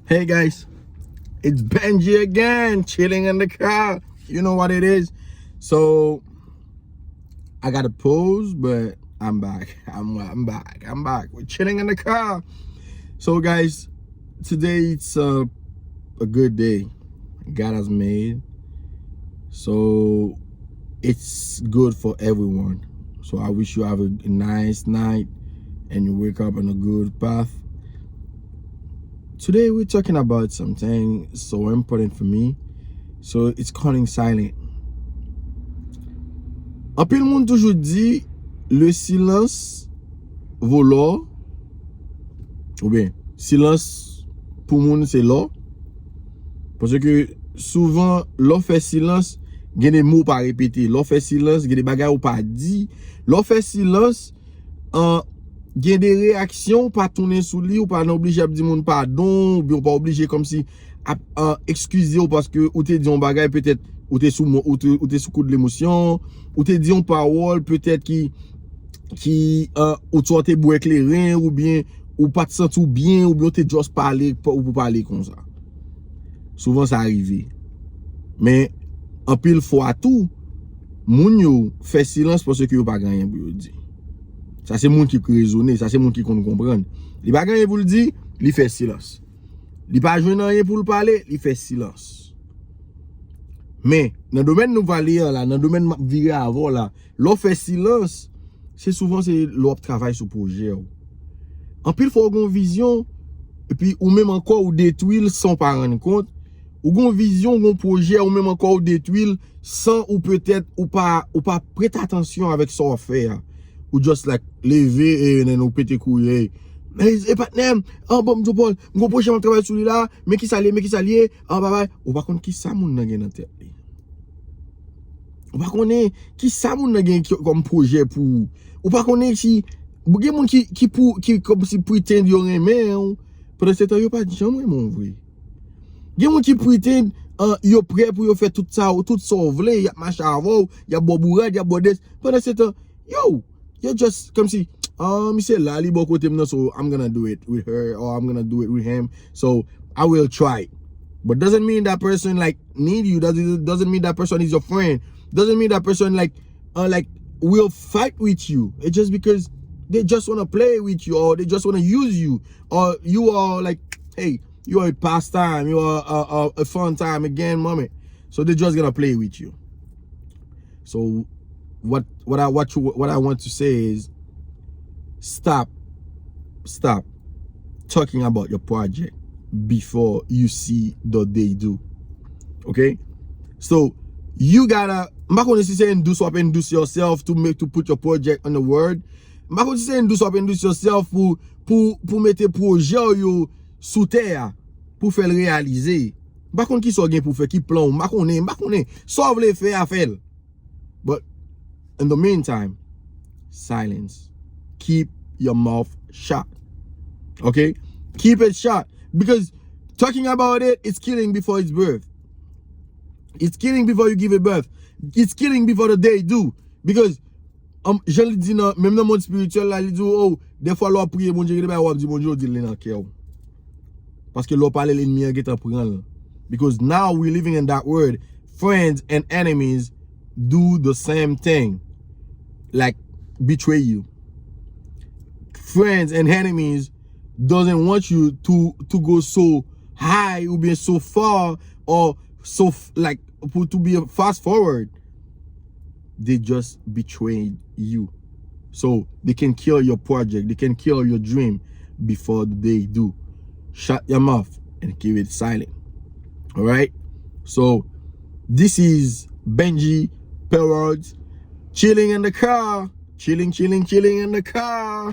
Hey guys, it's Benji again, chilling in the car. You know what it is. So I got to pause, but I'm back. I'm back. We're chilling in the car. So guys, today it's a good day God has made. So it's good for everyone. So I wish you have a nice night and you wake up on a good path. Today we're talking about something so important for me. So it's calling silent. Un peu le monde toujours dit le silence vaut l'or. Ou bien, silence pour moun c'est l'or. Parce que souvent, l'on fait silence, il y a des mots pas répéter. L'on fait silence, il y a des bagages ou pas dit. L'on fait silence, il y a des réactions pas tourner sous lui ou pas obligé à dire mon pardon ou bien pas obligé comme si à excuser ou parce que ou te dit un bagage peut-être ou te sous coup de l'émotion ou te dit une parole peut-être qui ou tu te beau éclairé ou bien ou pas te sentir bien ou bien te juste parler pour parler comme ça. Souvent ça arrive. Mais en pile fois tout moun yo fait silence parce que yo pas gagné pour dire. Ça c'est moun qui raisonner, ça c'est moun qui comprendre. Il pas gagné pour le dire, il fait silence. Il pas joindre rien pour le parler, il fait silence. Mais dans le domaine nous va lire là, dans le domaine virer avant là, l'on fait silence, c'est souvent c'est l'on travaille sur projet. En pile faut une vision et puis ou même encore ou détruire sans pas rendre compte, ou une vision, un projet ou même encore ou détruire sans ou peut-être ou pas prêter attention avec ce qu'on fait. Ou just like lever et nous péter couille. Mais partenaire, bon Paul, mon projet m'a travailler sur lui là, mais qui s'allie, bye ou pas connait qui ça moun nan gen dans tête. Ou pas connait qui ça moun nan gen comme projet pour ou pas connait si gen moun qui comme si prétend yo remen, pendant ce temps yo pas jamais mon vrai. Gen moun qui prétend yo prêt pour yo faire tout ça vle, y a machin avant, y a bobourade, y a bodes, pendant ce temps yo you're just come see, me say Lali Boko Timno, so I'm gonna do it with her or I'm gonna do it with him. So I will try. But doesn't mean that person like need you. Doesn't mean that person is your friend. Doesn't mean that person like will fight with you. It's just because they just wanna play with you or they just wanna use you. Or you are like, hey, you are a pastime, you are a fun time again moment. So they're just gonna play with you. So what I want to say is stop talking about your project before you see what they do. Okay? So you gotta induce yourself to put your project on the word. Induce yourself pour mettre projet yo sous terre pour faire le réaliser. Pas qu'on qui soit gain pour faire qui plan, pas connait. Sauve les faire à faire. But in the meantime, silence. Keep your mouth shut. Okay? Keep it shut. Because talking about it, it's killing before its birth. It's killing before you give it birth. It's killing before the day do. Because, je le dis, même dans le monde spirituel, là, il dit, oh, des fois, l'on prie, bon Dieu, il dit, bon Dieu, il dit, l'en cœur. Parce que l'on parle l'ennemi, il est en priant. Because now we're living in that word. Friends and enemies do the same thing. Like betray you. Friends and enemies doesn't want you to go so high or be so far or so like to be a fast forward. They just betrayed you. So they can kill your project, they can kill your dream before they do. Shut your mouth and keep it silent. All right? So this is Benji Perrods chilling in the car. Chilling in the car.